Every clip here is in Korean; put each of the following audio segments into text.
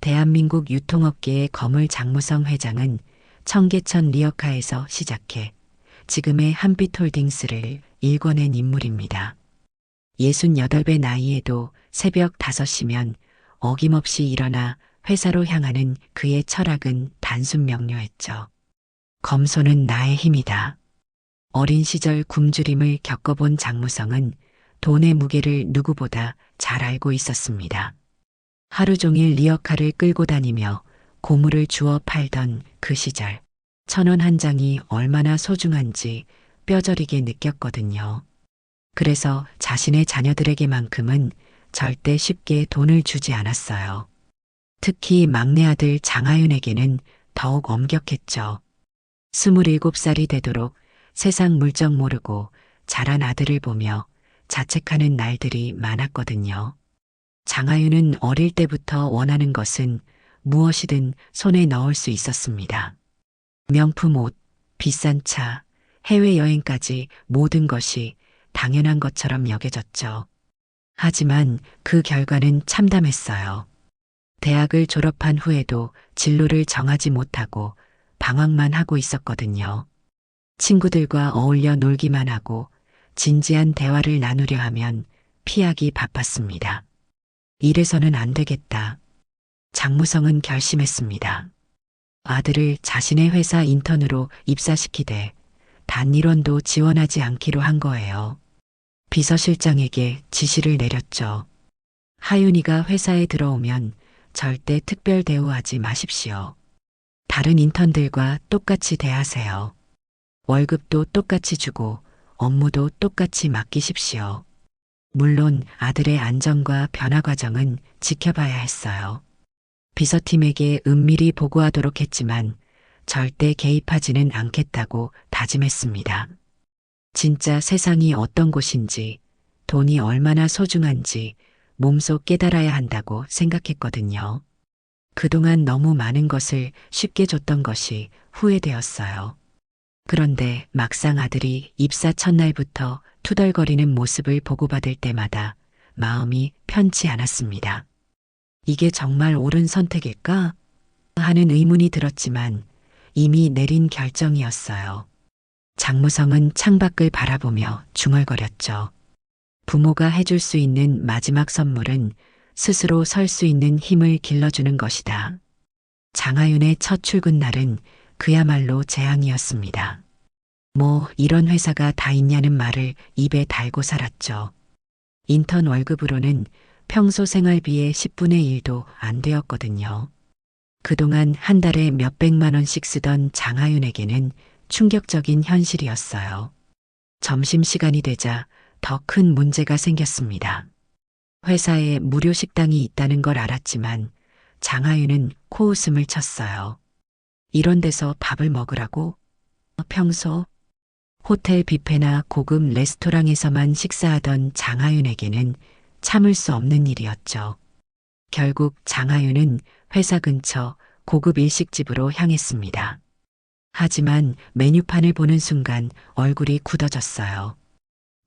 대한민국 유통업계의 거물 장무성 회장은 청계천 리어카에서 시작해 지금의 한빛홀딩스를 일궈낸 인물입니다. 68배 나이에도 새벽 5시면 어김없이 일어나 회사로 향하는 그의 철학은 단순 명료했죠. 검소는 나의 힘이다. 어린 시절 굶주림을 겪어본 장무성은 돈의 무게를 누구보다 잘 알고 있었습니다. 하루 종일 리어카를 끌고 다니며 고물을 주워 팔던 그 시절, 1,000원 한 장이 얼마나 소중한지 뼈저리게 느꼈거든요. 그래서 자신의 자녀들에게만큼은 절대 쉽게 돈을 주지 않았어요. 특히 막내 아들 장하윤에게는 더욱 엄격했죠. 27살이 되도록 세상 물정 모르고 자란 아들을 보며 자책하는 날들이 많았거든요. 장하윤은 어릴 때부터 원하는 것은 무엇이든 손에 넣을 수 있었습니다. 명품 옷, 비싼 차, 해외여행까지 모든 것이 당연한 것처럼 여겨졌죠. 하지만 그 결과는 참담했어요. 대학을 졸업한 후에도 진로를 정하지 못하고 방황만 하고 있었거든요. 친구들과 어울려 놀기만 하고 진지한 대화를 나누려 하면 피하기 바빴습니다. 이래서는 안 되겠다. 장무성은 결심했습니다. 아들을 자신의 회사 인턴으로 입사시키되 단 1원도 지원하지 않기로 한 거예요. 비서실장에게 지시를 내렸죠. 하윤이가 회사에 들어오면 절대 특별 대우하지 마십시오. 다른 인턴들과 똑같이 대하세요. 월급도 똑같이 주고 업무도 똑같이 맡기십시오. 물론 아들의 안전과 변화 과정은 지켜봐야 했어요. 비서팀에게 은밀히 보고하도록 했지만 절대 개입하지는 않겠다고 다짐했습니다. 진짜 세상이 어떤 곳인지, 돈이 얼마나 소중한지 몸소 깨달아야 한다고 생각했거든요. 그동안 너무 많은 것을 쉽게 줬던 것이 후회되었어요. 그런데 막상 아들이 입사 첫날부터 투덜거리는 모습을 보고받을 때마다 마음이 편치 않았습니다. 이게 정말 옳은 선택일까? 하는 의문이 들었지만 이미 내린 결정이었어요. 장무성은 창밖을 바라보며 중얼거렸죠. 부모가 해줄 수 있는 마지막 선물은 스스로 설 수 있는 힘을 길러주는 것이다. 장하윤의 첫 출근 날은 그야말로 재앙이었습니다. 뭐 이런 회사가 다 있냐는 말을 입에 달고 살았죠. 인턴 월급으로는 평소 생활비의 10분의 1도 안 되었거든요. 그동안 한 달에 몇백만 원씩 쓰던 장하윤에게는 충격적인 현실이었어요. 점심시간이 되자 더 큰 문제가 생겼습니다. 회사에 무료 식당이 있다는 걸 알았지만 장하윤은 코웃음을 쳤어요. 이런 데서 밥을 먹으라고? 평소 호텔 뷔페나 고급 레스토랑에서만 식사하던 장하윤에게는 참을 수 없는 일이었죠. 결국 장하윤은 회사 근처 고급 일식집으로 향했습니다. 하지만 메뉴판을 보는 순간 얼굴이 굳어졌어요.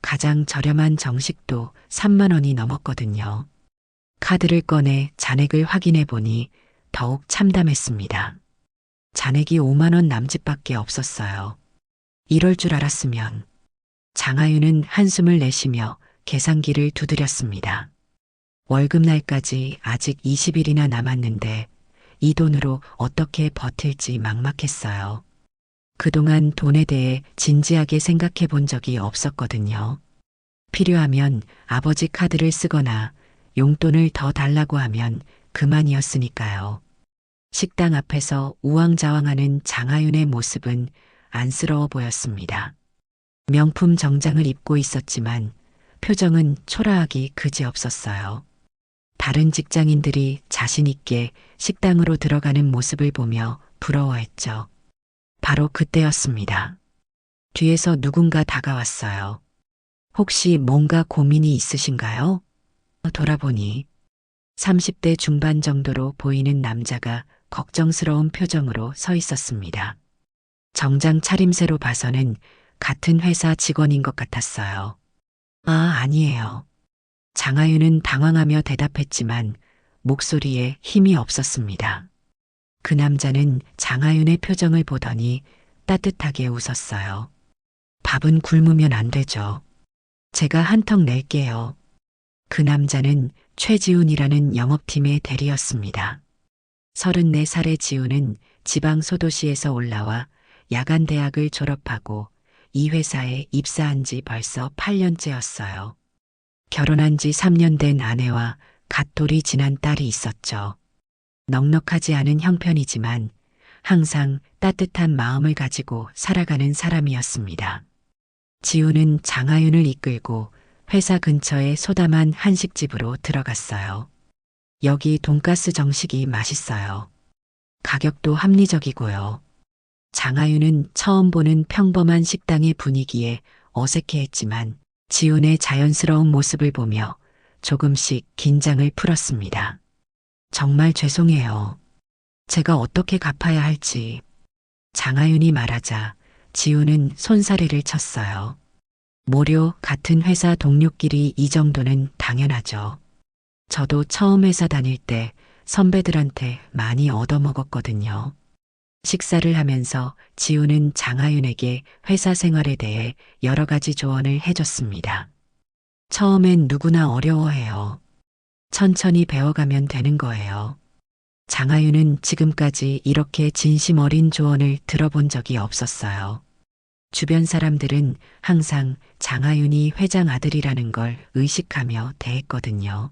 가장 저렴한 정식도 3만 원이 넘었거든요. 카드를 꺼내 잔액을 확인해 보니 더욱 참담했습니다. 잔액이 5만 원 남짓밖에 없었어요. 이럴 줄 알았으면. 장하윤은 한숨을 내쉬며 계산기를 두드렸습니다. 월급날까지 아직 20일이나 남았는데 이 돈으로 어떻게 버틸지 막막했어요. 그동안 돈에 대해 진지하게 생각해 본 적이 없었거든요. 필요하면 아버지 카드를 쓰거나 용돈을 더 달라고 하면 그만이었으니까요. 식당 앞에서 우왕좌왕하는 장하윤의 모습은 안쓰러워 보였습니다. 명품 정장을 입고 있었지만 표정은 초라하기 그지없었어요. 다른 직장인들이 자신 있게 식당으로 들어가는 모습을 보며 부러워했죠. 바로 그때였습니다. 뒤에서 누군가 다가왔어요. 혹시 뭔가 고민이 있으신가요? 돌아보니 30대 중반 정도로 보이는 남자가 걱정스러운 표정으로 서 있었습니다. 정장 차림새로 봐서는 같은 회사 직원인 것 같았어요. 아니에요. 장하윤은 당황하며 대답했지만 목소리에 힘이 없었습니다. 그 남자는 장하윤의 표정을 보더니 따뜻하게 웃었어요. 밥은 굶으면 안 되죠. 제가 한턱 낼게요. 그 남자는 최지훈이라는 영업팀의 대리였습니다. 34살의 지훈은 지방 소도시에서 올라와 야간대학을 졸업하고 이 회사에 입사한 지 벌써 8년째였어요. 결혼한 지 3년 된 아내와 갓돌이 지난 딸이 있었죠. 넉넉하지 않은 형편이지만 항상 따뜻한 마음을 가지고 살아가는 사람이었습니다. 지훈은 장하윤을 이끌고 회사 근처의 소담한 한식집으로 들어갔어요. 여기 돈가스 정식이 맛있어요. 가격도 합리적이고요. 장하윤은 처음 보는 평범한 식당의 분위기에 어색해했지만 지훈의 자연스러운 모습을 보며 조금씩 긴장을 풀었습니다. 정말 죄송해요. 제가 어떻게 갚아야 할지. 장하윤이 말하자 지훈은 손사래를 쳤어요. 모료 같은 회사 동료끼리 이 정도는 당연하죠. 저도 처음 회사 다닐 때 선배들한테 많이 얻어먹었거든요. 식사를 하면서 지훈은 장하윤에게 회사 생활에 대해 여러 가지 조언을 해줬습니다. 처음엔 누구나 어려워해요. 천천히 배워가면 되는 거예요. 장하윤은 지금까지 이렇게 진심 어린 조언을 들어본 적이 없었어요. 주변 사람들은 항상 장하윤이 회장 아들이라는 걸 의식하며 대했거든요.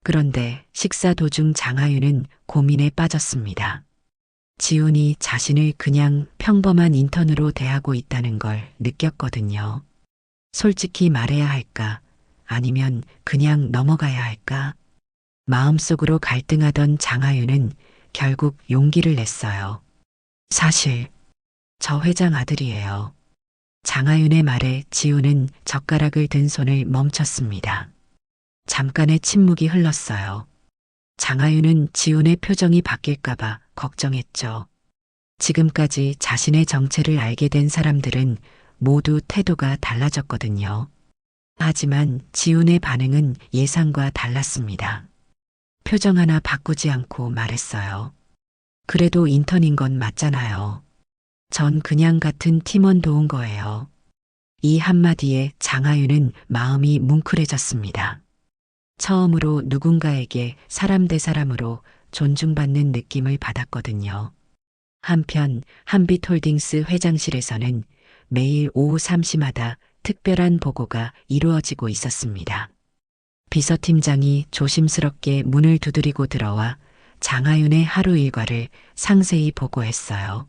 그런데 식사 도중 장하윤은 고민에 빠졌습니다. 지훈이 자신을 그냥 평범한 인턴으로 대하고 있다는 걸 느꼈거든요. 솔직히 말해야 할까? 아니면 그냥 넘어가야 할까? 마음속으로 갈등하던 장하윤은 결국 용기를 냈어요. 사실 저 회장 아들이에요. 장하윤의 말에 지훈은 젓가락을 든 손을 멈췄습니다. 잠깐의 침묵이 흘렀어요. 장하윤은 지훈의 표정이 바뀔까봐 걱정했죠. 지금까지 자신의 정체를 알게 된 사람들은 모두 태도가 달라졌거든요. 하지만 지훈의 반응은 예상과 달랐습니다. 표정 하나 바꾸지 않고 말했어요. 그래도 인턴인 건 맞잖아요. 전 그냥 같은 팀원 도운 거예요. 이 한마디에 장하윤은 마음이 뭉클해졌습니다. 처음으로 누군가에게 사람 대 사람으로 존중받는 느낌을 받았거든요. 한편 한빛홀딩스 회장실에서는 매일 오후 3시마다 특별한 보고가 이루어지고 있었습니다. 비서팀장이 조심스럽게 문을 두드리고 들어와 장하윤의 하루 일과를 상세히 보고했어요.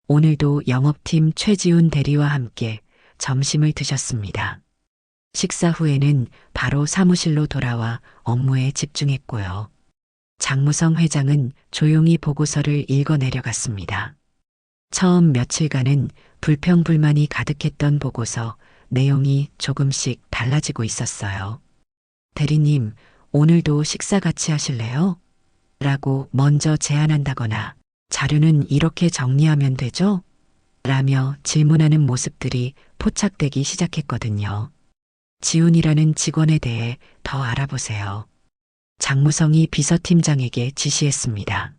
오늘도 영업팀 최지훈 대리와 함께 점심을 드셨습니다. 식사 후에는 바로 사무실로 돌아와 업무에 집중했고요. 장무성 회장은 조용히 보고서를 읽어 내려갔습니다. 처음 며칠간은 불평불만이 가득했던 보고서 내용이 조금씩 달라지고 있었어요. 대리님, 오늘도 식사 같이 하실래요? 라고 먼저 제안한다거나 자료는 이렇게 정리하면 되죠? 라며 질문하는 모습들이 포착되기 시작했거든요. 지훈이라는 직원에 대해 더 알아보세요. 장무성이 비서팀장에게 지시했습니다.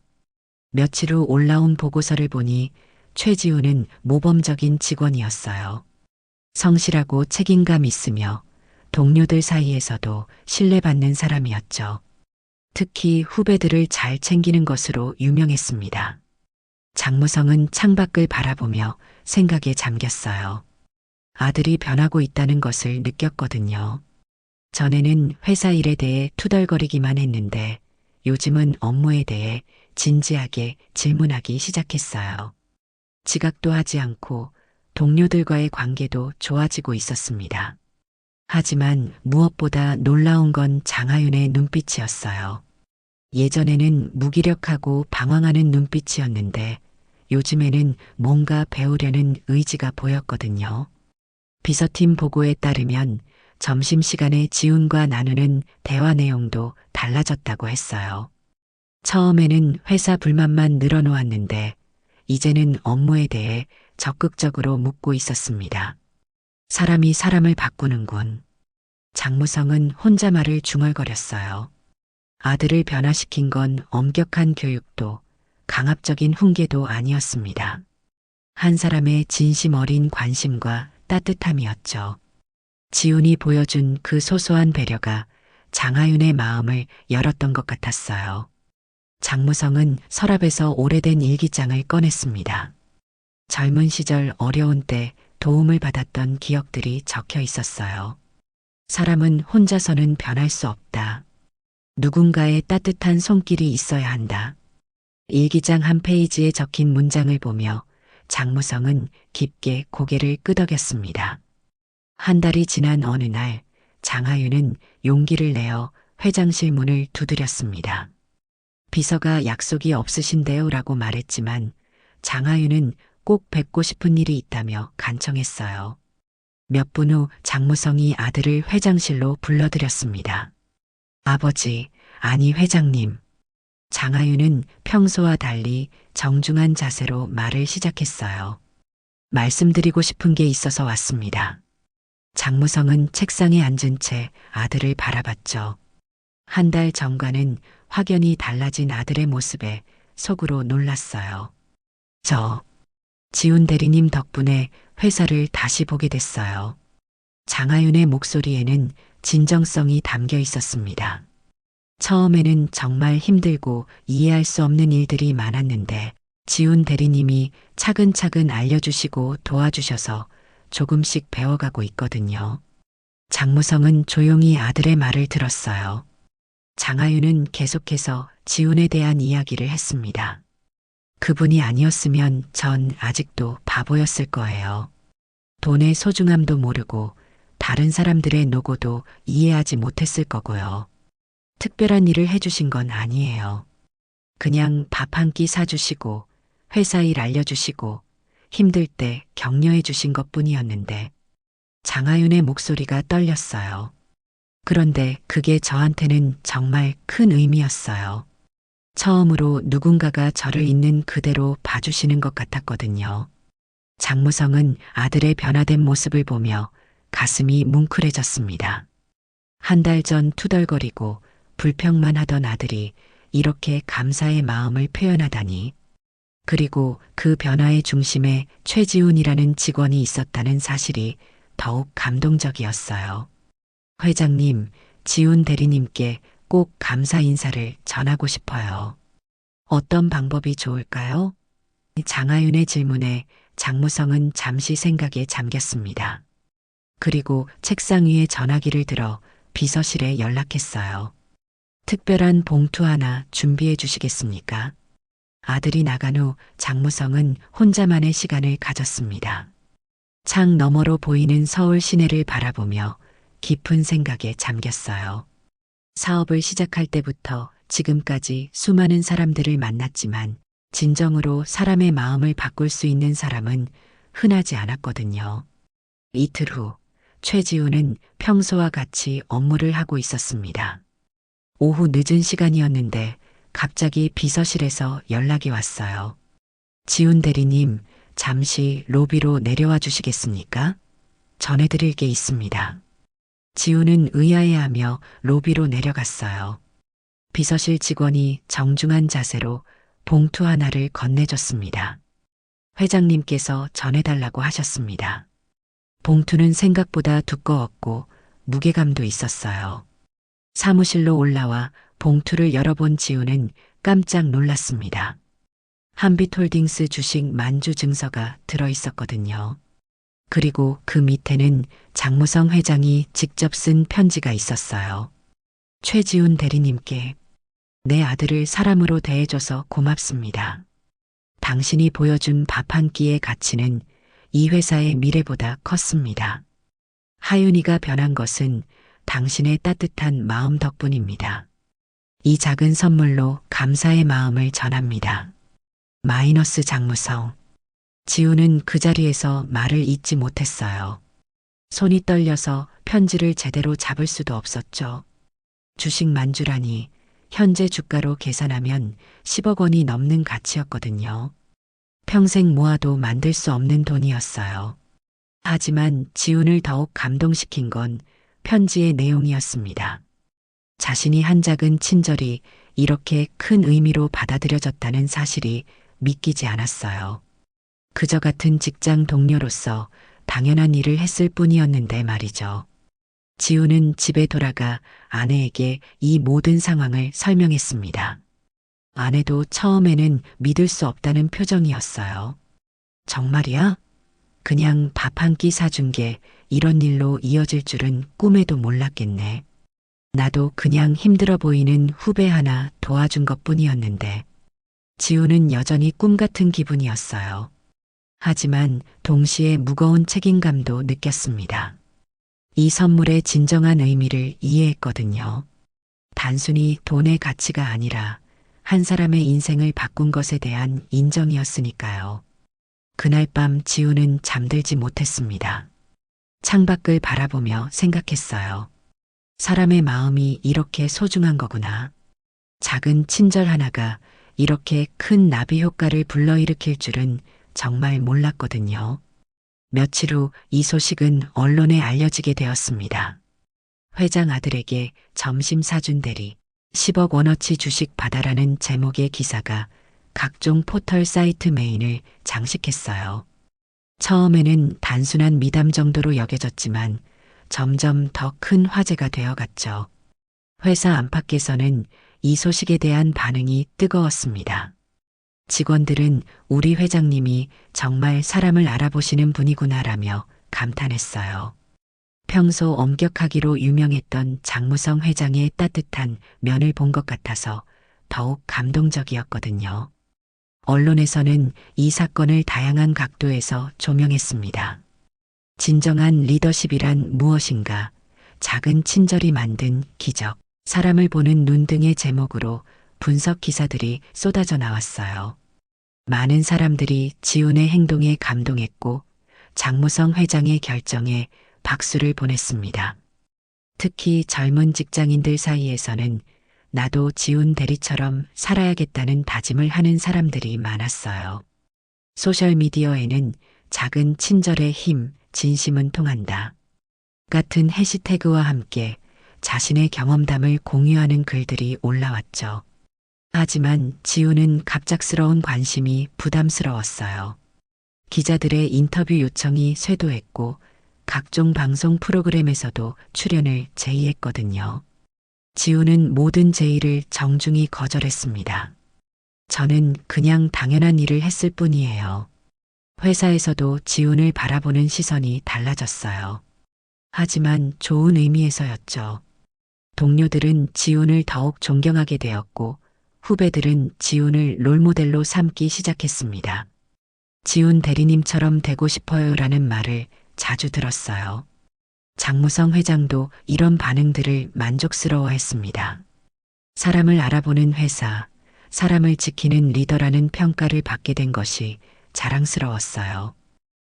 며칠 후 올라온 보고서를 보니 최지훈은 모범적인 직원이었어요. 성실하고 책임감 있으며 동료들 사이에서도 신뢰받는 사람이었죠. 특히 후배들을 잘 챙기는 것으로 유명했습니다. 장무성은 창밖을 바라보며 생각에 잠겼어요. 아들이 변하고 있다는 것을 느꼈거든요. 전에는 회사 일에 대해 투덜거리기만 했는데 요즘은 업무에 대해 진지하게 질문하기 시작했어요. 지각도 하지 않고 동료들과의 관계도 좋아지고 있었습니다. 하지만 무엇보다 놀라운 건 장하윤의 눈빛이었어요. 예전에는 무기력하고 방황하는 눈빛이었는데 요즘에는 뭔가 배우려는 의지가 보였거든요. 비서팀 보고에 따르면 점심시간에 지훈과 나누는 대화 내용도 달라졌다고 했어요. 처음에는 회사 불만만 늘어놓았는데 이제는 업무에 대해 적극적으로 묻고 있었습니다. 사람이 사람을 바꾸는군. 장무성은 혼자 말을 중얼거렸어요. 아들을 변화시킨 건 엄격한 교육도 강압적인 훈계도 아니었습니다. 한 사람의 진심 어린 관심과 따뜻함이었죠. 지훈이 보여준 그 소소한 배려가 장하윤의 마음을 열었던 것 같았어요. 장무성은 서랍에서 오래된 일기장을 꺼냈습니다. 젊은 시절 어려운 때 도움을 받았던 기억들이 적혀 있었어요. 사람은 혼자서는 변할 수 없다. 누군가의 따뜻한 손길이 있어야 한다. 일기장 한 페이지에 적힌 문장을 보며 장무성은 깊게 고개를 끄덕였습니다. 한 달이 지난 어느 날 장하윤은 용기를 내어 회장실 문을 두드렸습니다. 비서가 약속이 없으신데요 라고 말했지만 장하윤은 꼭 뵙고 싶은 일이 있다며 간청했어요. 몇 분 후 장무성이 아들을 회장실로 불러들였습니다. 아버지, 아니 회장님. 장하윤은 평소와 달리 정중한 자세로 말을 시작했어요. 말씀드리고 싶은 게 있어서 왔습니다. 장무성은 책상에 앉은 채 아들을 바라봤죠. 한 달 전과는 확연히 달라진 아들의 모습에 속으로 놀랐어요. 지훈 대리님 덕분에 회사를 다시 보게 됐어요. 장하윤의 목소리에는 진정성이 담겨 있었습니다. 처음에는 정말 힘들고 이해할 수 없는 일들이 많았는데 지훈 대리님이 차근차근 알려주시고 도와주셔서 조금씩 배워가고 있거든요. 장무성은 조용히 아들의 말을 들었어요. 장하윤은 계속해서 지훈에 대한 이야기를 했습니다. 그분이 아니었으면 전 아직도 바보였을 거예요. 돈의 소중함도 모르고 다른 사람들의 노고도 이해하지 못했을 거고요. 특별한 일을 해주신 건 아니에요. 그냥 밥 한 끼 사주시고 회사 일 알려주시고 힘들 때 격려해 주신 것뿐이었는데 장하윤의 목소리가 떨렸어요. 그런데 그게 저한테는 정말 큰 의미였어요. 처음으로 누군가가 저를 있는 그대로 봐주시는 것 같았거든요. 장무성은 아들의 변화된 모습을 보며 가슴이 뭉클해졌습니다. 한 달 전 투덜거리고 불평만 하던 아들이 이렇게 감사의 마음을 표현하다니. 그리고 그 변화의 중심에 최지훈이라는 직원이 있었다는 사실이 더욱 감동적이었어요. 회장님, 지훈 대리님께 꼭 감사 인사를 전하고 싶어요. 어떤 방법이 좋을까요? 장하윤의 질문에 장무성은 잠시 생각에 잠겼습니다. 그리고 책상 위에 전화기를 들어 비서실에 연락했어요. 특별한 봉투 하나 준비해 주시겠습니까? 아들이 나간 후 장무성은 혼자만의 시간을 가졌습니다. 창 너머로 보이는 서울 시내를 바라보며 깊은 생각에 잠겼어요. 사업을 시작할 때부터 지금까지 수많은 사람들을 만났지만 진정으로 사람의 마음을 바꿀 수 있는 사람은 흔하지 않았거든요. 이틀 후 최지훈은 평소와 같이 업무를 하고 있었습니다. 오후 늦은 시간이었는데 갑자기 비서실에서 연락이 왔어요. 지훈 대리님, 잠시 로비로 내려와 주시겠습니까? 전해드릴 게 있습니다. 지훈은 의아해하며 로비로 내려갔어요. 비서실 직원이 정중한 자세로 봉투 하나를 건네줬습니다. 회장님께서 전해달라고 하셨습니다. 봉투는 생각보다 두꺼웠고 무게감도 있었어요. 사무실로 올라와 봉투를 열어본 지훈은 깜짝 놀랐습니다. 한빛홀딩스 주식 만주 증서가 들어있었거든요. 그리고 그 밑에는 장무성 회장이 직접 쓴 편지가 있었어요. 최지훈 대리님께 내 아들을 사람으로 대해줘서 고맙습니다. 당신이 보여준 밥 한 끼의 가치는 이 회사의 미래보다 컸습니다. 하윤이가 변한 것은 당신의 따뜻한 마음 덕분입니다. 이 작은 선물로 감사의 마음을 전합니다. 마이너스 장무성. 지훈은 그 자리에서 말을 잇지 못했어요. 손이 떨려서 편지를 제대로 잡을 수도 없었죠. 주식 만주라니 현재 주가로 계산하면 10억 원이 넘는 가치였거든요. 평생 모아도 만들 수 없는 돈이었어요. 하지만 지훈을 더욱 감동시킨 건 편지의 내용이었습니다. 자신이 한 작은 친절이 이렇게 큰 의미로 받아들여졌다는 사실이 믿기지 않았어요. 그저 같은 직장 동료로서 당연한 일을 했을 뿐이었는데 말이죠. 지우는 집에 돌아가 아내에게 이 모든 상황을 설명했습니다. 아내도 처음에는 믿을 수 없다는 표정이었어요. 정말이야? 그냥 밥 한 끼 사준 게 이런 일로 이어질 줄은 꿈에도 몰랐겠네. 나도 그냥 힘들어 보이는 후배 하나 도와준 것 뿐이었는데. 지우는 여전히 꿈 같은 기분이었어요. 하지만 동시에 무거운 책임감도 느꼈습니다. 이 선물의 진정한 의미를 이해했거든요. 단순히 돈의 가치가 아니라 한 사람의 인생을 바꾼 것에 대한 인정이었으니까요. 그날 밤 지우는 잠들지 못했습니다. 창밖을 바라보며 생각했어요. 사람의 마음이 이렇게 소중한 거구나. 작은 친절 하나가 이렇게 큰 나비 효과를 불러일으킬 줄은 정말 몰랐거든요. 며칠 후 이 소식은 언론에 알려지게 되었습니다. 회장 아들에게 점심 사준 대리 10억 원어치 주식 받아라는 제목의 기사가 각종 포털 사이트 메인을 장식했어요. 처음에는 단순한 미담 정도로 여겨졌지만 점점 더 큰 화제가 되어갔죠. 회사 안팎에서는 이 소식에 대한 반응이 뜨거웠습니다. 직원들은 우리 회장님이 정말 사람을 알아보시는 분이구나라며 감탄했어요. 평소 엄격하기로 유명했던 장무성 회장의 따뜻한 면을 본 것 같아서 더욱 감동적이었거든요. 언론에서는 이 사건을 다양한 각도에서 조명했습니다. 진정한 리더십이란 무엇인가, 작은 친절이 만든 기적, 사람을 보는 눈 등의 제목으로 분석 기사들이 쏟아져 나왔어요. 많은 사람들이 지훈의 행동에 감동했고 장무성 회장의 결정에 박수를 보냈습니다. 특히 젊은 직장인들 사이에서는 나도 지훈 대리처럼 살아야겠다는 다짐을 하는 사람들이 많았어요. 소셜미디어에는 작은 친절의 힘, 진심은 통한다 같은 해시태그와 함께 자신의 경험담을 공유하는 글들이 올라왔죠. 하지만 지훈은 갑작스러운 관심이 부담스러웠어요. 기자들의 인터뷰 요청이 쇄도했고 각종 방송 프로그램에서도 출연을 제의했거든요. 지훈은 모든 제의를 정중히 거절했습니다. 저는 그냥 당연한 일을 했을 뿐이에요. 회사에서도 지훈을 바라보는 시선이 달라졌어요. 하지만 좋은 의미에서였죠. 동료들은 지훈을 더욱 존경하게 되었고 후배들은 지훈을 롤모델로 삼기 시작했습니다. 지훈 대리님처럼 되고 싶어요라는 말을 자주 들었어요. 장무성 회장도 이런 반응들을 만족스러워했습니다. 사람을 알아보는 회사, 사람을 지키는 리더라는 평가를 받게 된 것이 자랑스러웠어요.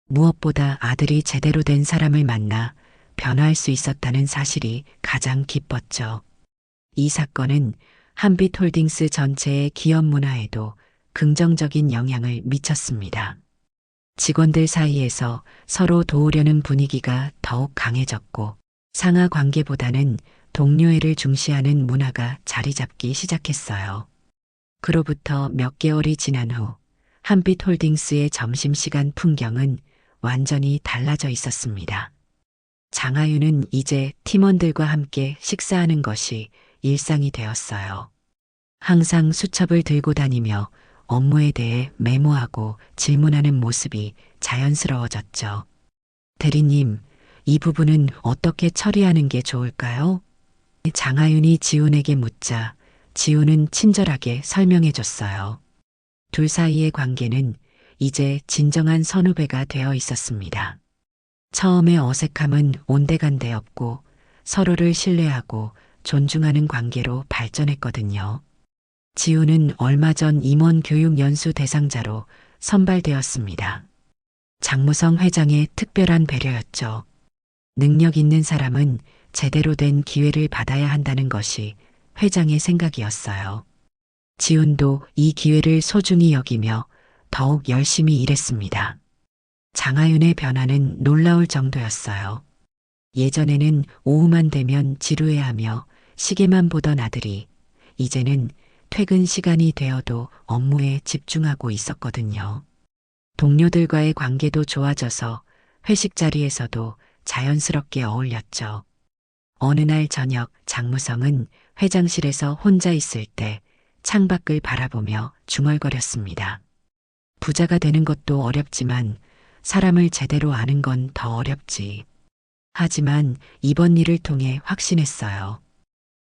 무엇보다 아들이 제대로 된 사람을 만나 변화할 수 있었다는 사실이 가장 기뻤죠. 이 사건은 한빛홀딩스 전체의 기업 문화에도 긍정적인 영향을 미쳤습니다. 직원들 사이에서 서로 도우려는 분위기가 더욱 강해졌고 상하 관계보다는 동료애를 중시하는 문화가 자리 잡기 시작했어요. 그로부터 몇 개월이 지난 후 한빛홀딩스의 점심시간 풍경은 완전히 달라져 있었습니다. 장하윤은 이제 팀원들과 함께 식사하는 것이 일상이 되었어요. 항상 수첩을 들고 다니며 업무에 대해 메모하고 질문하는 모습이 자연스러워졌죠. 대리님, 이 부분은 어떻게 처리하는 게 좋을까요? 장하윤이 지훈에게 묻자 지훈은 친절하게 설명해 줬어요. 둘 사이의 관계는 이제 진정한 선후배가 되어 있었습니다. 처음의 어색함은 온데간데 없고 서로를 신뢰하고 존중하는 관계로 발전했거든요. 지훈은 얼마 전 임원 교육 연수 대상자로 선발되었습니다. 장무성 회장의 특별한 배려였죠. 능력 있는 사람은 제대로 된 기회를 받아야 한다는 것이 회장의 생각이었어요. 지훈도 이 기회를 소중히 여기며 더욱 열심히 일했습니다. 장하윤의 변화는 놀라울 정도였어요. 예전에는 오후만 되면 지루해하며 시계만 보던 아들이 이제는 퇴근 시간이 되어도 업무에 집중하고 있었거든요. 동료들과의 관계도 좋아져서 회식 자리에서도 자연스럽게 어울렸죠. 어느 날 저녁 장무성은 회장실에서 혼자 있을 때 창밖을 바라보며 중얼거렸습니다. 부자가 되는 것도 어렵지만 사람을 제대로 아는 건 더 어렵지. 하지만 이번 일을 통해 확신했어요.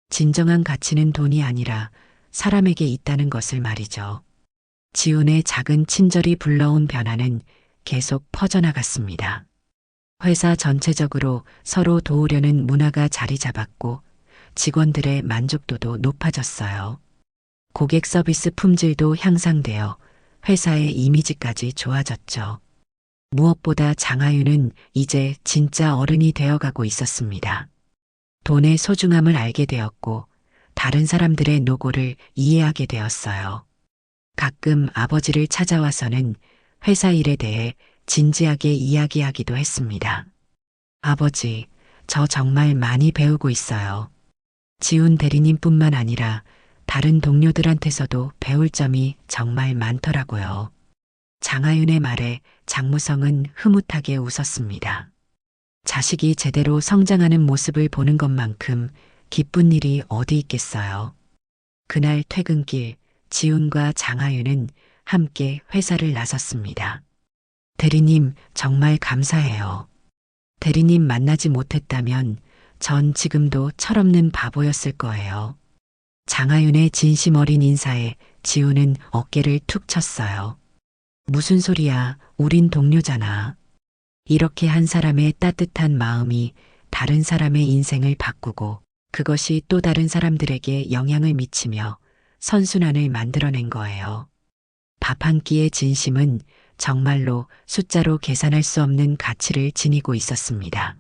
진정한 가치는 돈이 아니라 사람에게 있다는 것을 말이죠. 지훈의 작은 친절이 불러온 변화는 계속 퍼져나갔습니다. 회사 전체적으로 서로 도우려는 문화가 자리 잡았고 직원들의 만족도도 높아졌어요. 고객 서비스 품질도 향상되어 회사의 이미지까지 좋아졌죠. 무엇보다 장하윤은 이제 진짜 어른이 되어가고 있었습니다. 돈의 소중함을 알게 되었고 다른 사람들의 노고를 이해하게 되었어요. 가끔 아버지를 찾아와서는 회사 일에 대해 진지하게 이야기하기도 했습니다. 아버지, 저 정말 많이 배우고 있어요. 지훈 대리님뿐만 아니라 다른 동료들한테서도 배울 점이 정말 많더라고요. 장하윤의 말에 장무성은 흐뭇하게 웃었습니다. 자식이 제대로 성장하는 모습을 보는 것만큼 기쁜 일이 어디 있겠어요. 그날 퇴근길 지훈과 장하윤은 함께 회사를 나섰습니다. 대리님, 정말 감사해요. 대리님 만나지 못했다면 전 지금도 철없는 바보였을 거예요. 장하윤의 진심 어린 인사에 지훈은 어깨를 툭 쳤어요. 무슨 소리야, 우린 동료잖아. 이렇게 한 사람의 따뜻한 마음이 다른 사람의 인생을 바꾸고 그것이 또 다른 사람들에게 영향을 미치며 선순환을 만들어낸 거예요. 밥 한 끼의 진심은 정말로 숫자로 계산할 수 없는 가치를 지니고 있었습니다.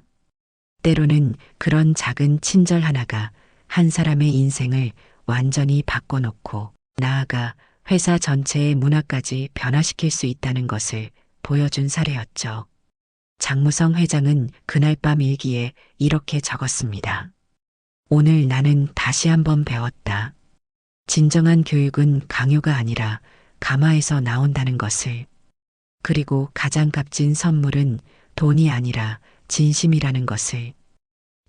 때로는 그런 작은 친절 하나가 한 사람의 인생을 완전히 바꿔놓고 나아가 회사 전체의 문화까지 변화시킬 수 있다는 것을 보여준 사례였죠. 장무성 회장은 그날 밤 일기에 이렇게 적었습니다. 오늘 나는 다시 한번 배웠다. 진정한 교육은 강요가 아니라 감화에서 나온다는 것을. 그리고 가장 값진 선물은 돈이 아니라 진심이라는 것을.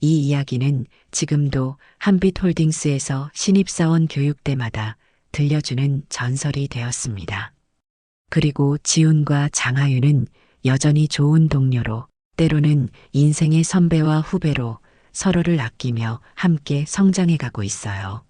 이 이야기는 지금도 한빛홀딩스에서 신입사원 교육 때마다 들려주는 전설이 되었습니다. 그리고 지훈과 장하윤은 여전히 좋은 동료로 때로는 인생의 선배와 후배로 서로를 아끼며 함께 성장해가고 있어요.